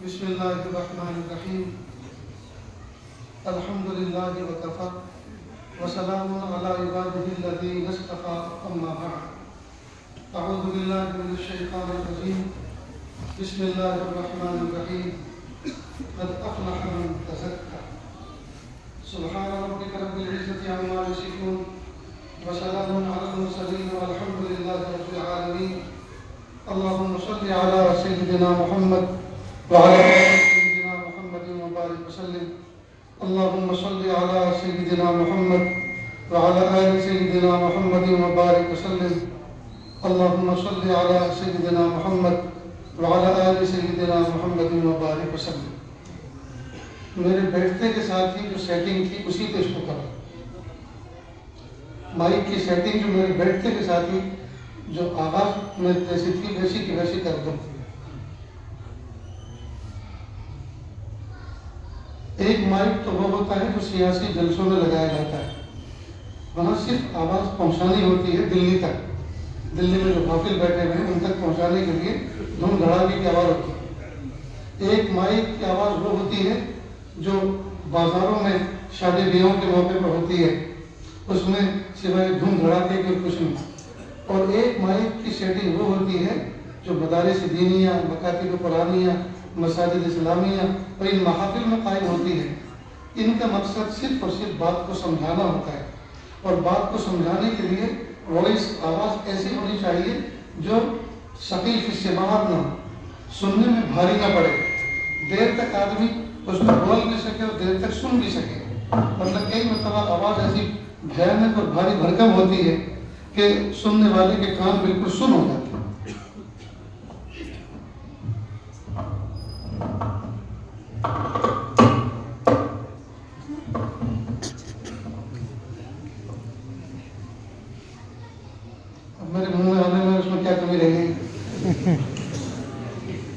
بسم اللہ الرحمن الرحیم الحمد للہ وکفی وسلام علی عبادہ الذین اصطفی اما بعد اعوذ باللہ من الشیطان الرجیم بسم اللہ الرحمن الرحیم قد افلح من تزکى سبحان ربک رب العزة عما یصفون وسلام علی المرسلین والحمد للہ رب العالمین اللهم صل على سيدنا محمد وعلى آل سيدنا محمد وبارك وسلم اللهم صل على سيدنا محمد وعلى آل سيدنا محمد وبارك وسلم اللهم صل على سيدنا محمد وعلى آل سيدنا محمد وبارك وسلم. میرے بیٹھتے کے ساتھ ہی جو سیٹنگ تھی اسی پہ اس کو کرا. مائک کی سیٹنگ جو میرے بیٹھتے کے ساتھ ہی جو آواز میں جیسی تھی ویسی کی ویسی کر دوں. ایک مائک تو وہ ہوتا ہے جو سیاسی جلسوں میں لگایا جاتا ہے، وہاں صرف آواز پہنچانی ہوتی ہے دلی تک. دلی میں جو غافل بیٹھے ہوئے ہیں ان تک پہنچانے کے لیے دھوم دھڑاکے کی آواز ہوتی ہے. ایک مائک کی آواز وہ ہوتی ہے جو بازاروں میں شادی بیاہوں کے موقع پر ہوتی ہے، اس میں سوائے دھوم دھڑاکے کے کچھ نہیں. اور ایک مائک کی سیٹنگ وہ ہوتی ہے جو مدارس دینیہ، مکاتب قرآنیہ، مساجد اسلامیہ اور ان محافل میں قائم ہوتی ہے. ان کا مقصد صرف اور صرف بات کو سمجھانا ہوتا ہے، اور بات کو سمجھانے کے لیے وائس آواز ایسی ہونی چاہیے جو ثقیل فی السماع نہ ہو، سننے میں بھاری نہ پڑے، دیر تک آدمی اس میں بول بھی سکے اور دیر تک سن بھی سکے. ورنہ کئی مرتبہ آواز ایسی بھیانک اور بھاری بھرکم ہوتی ہے کہ سننے والے کے کان بالکل سن ہو جاتے ہیں. اب میرے منہ میں آنے میں اس میں کیا کمی رہ گئی؟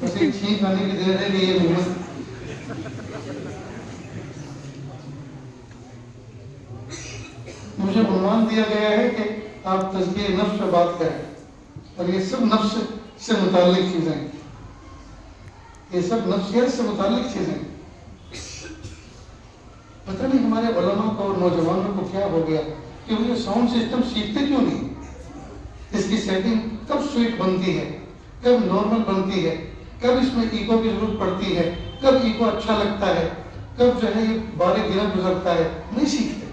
بس ایک چھینک آنے کی دیر رہ گئی ہے منہ میں. مجھے عنوان دیا گیا ہے کہ آپ تزکیہ نفس پہ بات کریں، اور یہ سب نفس سے متعلق چیزیں ہیں. یہ سب نفسیات سے متعلق چیزیں ہیں. پتہ نہیں ہمارے علماء کو اور نوجوانوں کو کیا ہو گیا کہ وہ یہ ساؤنڈ سسٹم سیکھتے کیوں نہیں؟ اس کی سیٹنگ کب سویٹ بنتی ہے، کب نارمل بنتی ہے، کب اس میں ایکو کی ضرورت پڑتی ہے، کب ایکو اچھا لگتا ہے، کب جو ہے یہ بارے گرہ گزرتا ہے، نہیں سیکھتے.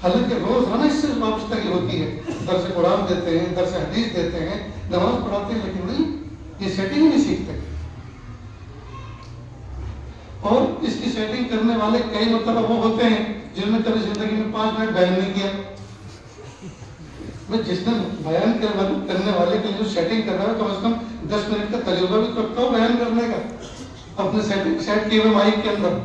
حالانکہ روزانہ اس سے وابستگی ہوتی ہے. درس قرآن دیتے ہیں، درس حدیث دیتے ہیں، نماز پڑھاتے ہیں، لیکن نہیں، یہ سیٹنگ نہیں سیکھتے. اور اس کی سیٹنگ کرنے والے کئی مرتبہ وہ ہوتے ہیں جنہوں نے کبھی زندگی میں 5 منٹ بیان نہیں کیا. میں جس نے بیان کرنے والے کے لیے جو سیٹنگ کر رہا ہے کم از کم 10 منٹ کا تجربہ بھی کرتا ہوں بیان کرنے کا اپنے سیٹ کیے ہوئے مائک کے اندر.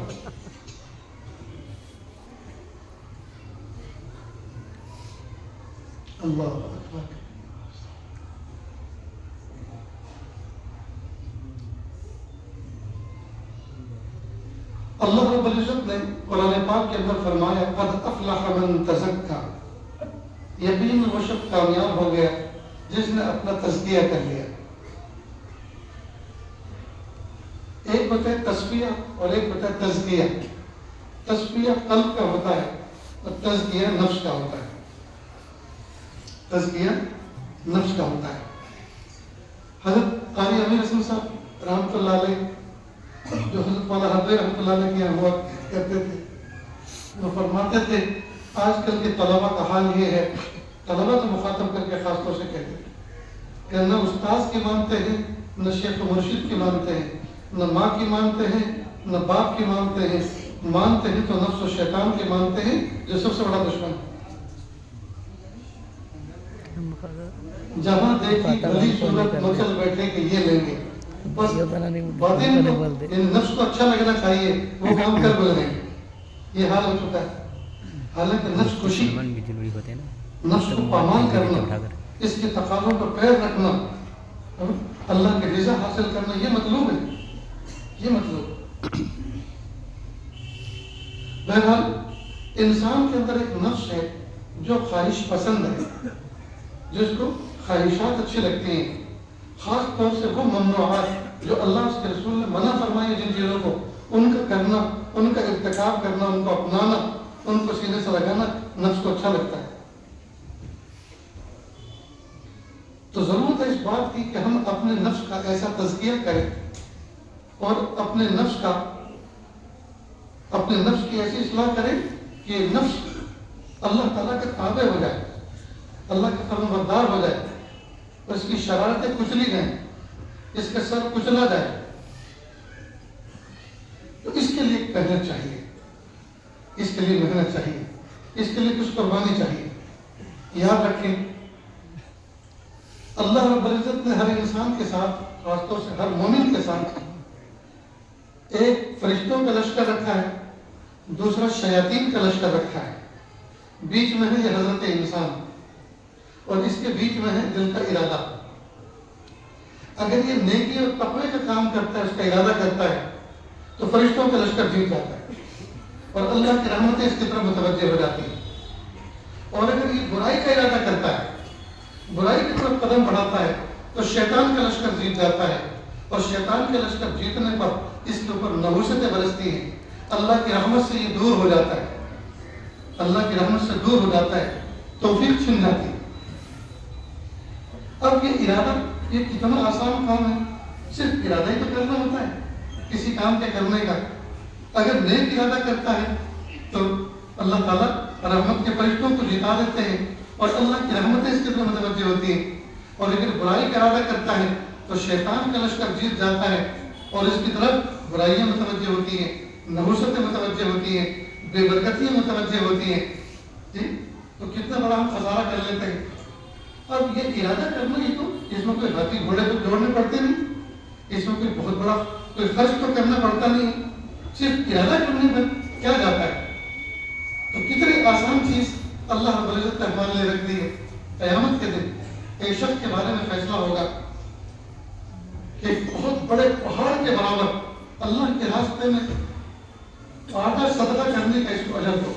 اللہ اکبر. اللہ رب العزت نے قرآن پاک کے اندر فرمایا قد افلح من تزکا، یقین وہ شخص کامیاب ہو گیا جس نے اپنا تزکیہ کر لیا. ایک ہوتا ہے تصفیہ اور ایک ہوتا ہے تزکیہ. تصفیہ قلب کا ہوتا ہے اور تزکیہ نفس کا ہوتا ہے. تزکیہ نفس کا ہوتا ہے. حضرت قاری امیر حسن صاحب رحمۃ اللہ علیہ جو حضرت مولانا حضرت رحمۃ اللہ علیہ کے ہوا کرتے تھے، وہ فرماتے تھے آج کل کے طلبہ کا حال یہ ہے، طلبہ کو مخاطب کر کے خاص طور سے کہتے ہیں کہ نہ استاذ کی مانتے ہیں، نہ شیخ و مرشد کی مانتے ہیں، نہ ماں کی مانتے ہیں، نہ باپ کی مانتے ہیں. مانتے ہیں تو نفس و شیطان کی مانتے ہیں جو سب سے بڑا دشمن ہے. جہاں دیکھی بھلی صورت مچل بیٹھے کہ یہ لیں گے، بس باطن کو نفس کو اچھا لگنا چاہیے، وہ کام کر گزریں گے. یہ حال ہو چکا ہے. حالانکہ نفس خوشی، نفس کو پامال کرنا، اس کے تقاضوں پر پیر رکھنا، اللہ کی رضا حاصل کرنا، یہ مطلوب ہے. یہ مطلوب. بہرحال انسان کے اندر ایک نفس ہے جو خواہش پسند ہے، جس کو خواہشات اچھی لگتی ہیں، خاص طور سے وہ ممنوعات جو اللہ اس کے رسول نے منع فرمائی جن چیزوں کو، ان کا کرنا، ان کا ارتکاب کرنا، ان کو اپنانا، ان کو سینے سے لگانا نفس کو اچھا لگتا ہے۔ تو ضرورت ہے اس بات کی کہ ہم اپنے نفس کا ایسا تزکیہ کریں اور اپنے نفس کی ایسی اصلاح کریں کہ نفس اللہ تعالیٰ کے تابع ہو جائے، اللہ کے فرمان بردار ہو جائے، اور اس کی شرارتیں کچلی جائیں، اس کا سر کچلا جائے۔ تو اس کے لیے محنت چاہیے، اس کے لیے محنت چاہیے، اس کے لیے کچھ قربانی چاہیے۔ یاد رکھیں اللہ رب العزت نے ہر انسان کے ساتھ، خاص طور سے ہر مومن کے ساتھ، ایک فرشتوں کا لشکر رکھا ہے، دوسرا شیاطین کا لشکر رکھا ہے، بیچ میں ہے یہ حضرت انسان، اور اس کے بیچ میں ہے دل کا ارادہ۔ اگر یہ نیکی اور تقوی کا کام کرتا ہے، اس کا ارادہ کرتا ہے، تو فرشتوں کا لشکر جیت جاتا ہے اور اللہ کی رحمتیں اس کی طرف متوجہ ہو جاتی ہیں۔ اور اگر یہ برائی کا ارادہ کرتا ہے، برائی کی طرف قدم بڑھاتا ہے، تو شیطان کا لشکر جیت جاتا ہے، اور شیطان کے لشکر جیتنے پر اس کے اوپر نحوستیں برستی ہیں، اللہ کی رحمت سے یہ دور ہو جاتا ہے، اللہ کی رحمت سے دور ہو جاتا ہے، توفیق چھن جاتی ہے۔ اب یہ ارادہ، یہ کتنا آسان کام ہے، صرف ارادہ ہی تو کرنا ہوتا ہے کسی کام کے کرنے کا۔ اگر نیک ارادہ کرتا ہے تو اللہ تعالیٰ رحمت کے فرشتوں کو جتا دیتے ہیں اور اللہ کی رحمتیں اس کی طرف متوجہ ہوتی ہیں۔ اور اگر برائی کا ارادہ کرتا ہے تو شیطان کا لشکر جیت جاتا ہے اور اس کی طرف برائیاں متوجہ ہوتی ہیں، نحوستیں متوجہ ہوتی ہیں، بے برکتیاں متوجہ ہوتی ہیں۔ جی تو کتنا بڑا ہم خسارہ کر لیتے ہیں۔ اب یہ ارادہ کرنا ہی تو، اس میں کوئی ہاتھی گھوڑے کو جوڑنے پڑتے نہیں، اس میں کوئی بہت بڑا کوئی خرچ تو کرنا پڑتا نہیں، صرف ارادہ کرنے میں کیا جاتا ہے۔ تو کتنی آسان چیز اللہ رب العزت نے ہمارے لیے رکھ دی ہے۔ قیامت کے دن ایک شخص کے بارے میں فیصلہ ہوگا کہ ایک بہت بڑے پہاڑ کے برابر اللہ کے راستے میں آٹا صدقہ کرنے کا اس کو اجر دو۔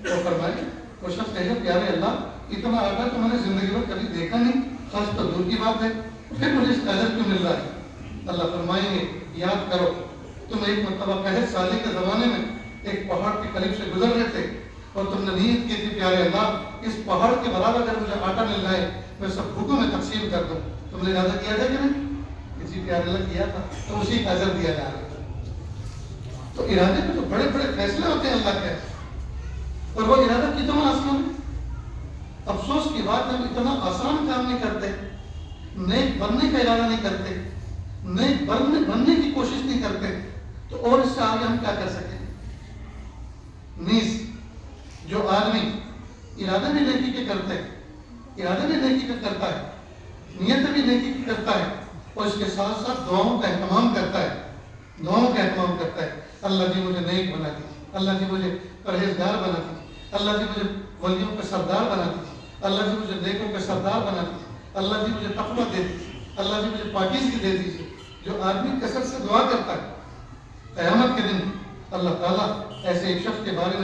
تو فرمائے وہ شخص کہے گا پیارے اللہ، اتنا آٹا تو میں نے زندگی میں کبھی دیکھا نہیں، خاص تو دور کی بات ہے، پھر مجھے اس کا اجر کیوں مل رہا ہے؟ اللہ فرمائیں گے یاد کرو تم ایک مرتبہ 65 سال کے زمانے میں ایک پہاڑ کے قریب سے گزر رہے تھے اور تم نے نیت کی تھی پیارے اللہ اس پہاڑ کے برابر اگر مجھے آٹا مل جائے میں سب بھوکوں میں تقسیم کر دوں۔ تم نے ارادہ کیا تھا کہ نہیں؟ کسی پیارے اللہ کیا تھا تو اسی کا اجر دیا جا رہا ہے۔ تو ارادے میں تو بڑے بڑے فیصلے ہوتے ہیں اللہ کے، اور وہ ارادہ کتنا آسان ہے۔ افسوس کی بات ہے ہم اتنا آسان کام نہیں کرتے، نیک بننے کا ارادہ نہیں کرتے، نیک بننے کی کوشش نہیں کرتے، تو اور اس سے آگے ہم کیا کر سکیں؟ نیز جو آدمی ارادہ بھی نیکی کے کرتا ہے، ارادہ بھی نیکی کا کرتا ہے، نیت بھی نیکی کی کرتا ہے، اور اس کے ساتھ ساتھ دعاؤں کا اہتمام کرتا ہے، دعاؤں کا اہتمام کرتا ہے، اللہ جی مجھے نیک بنا دیجیے، اللہ جی مجھے پرہیزگار بنا دیجیے، اللہ جی مجھے ولیوں کا سردار بنا دیجیے، اللہ جی مجھے نیکوں کا سردار بنا دیجیے، اللہ جی مجھے تقویٰ دے دیجیے، اللہ جی مجھے پاکیزگی دے دیجیے۔ جو آدمی کثرت سے دعا کرتا ہے قیامت کے دن اللہ تعالیٰ ایسے ایک شخص کے بارے میں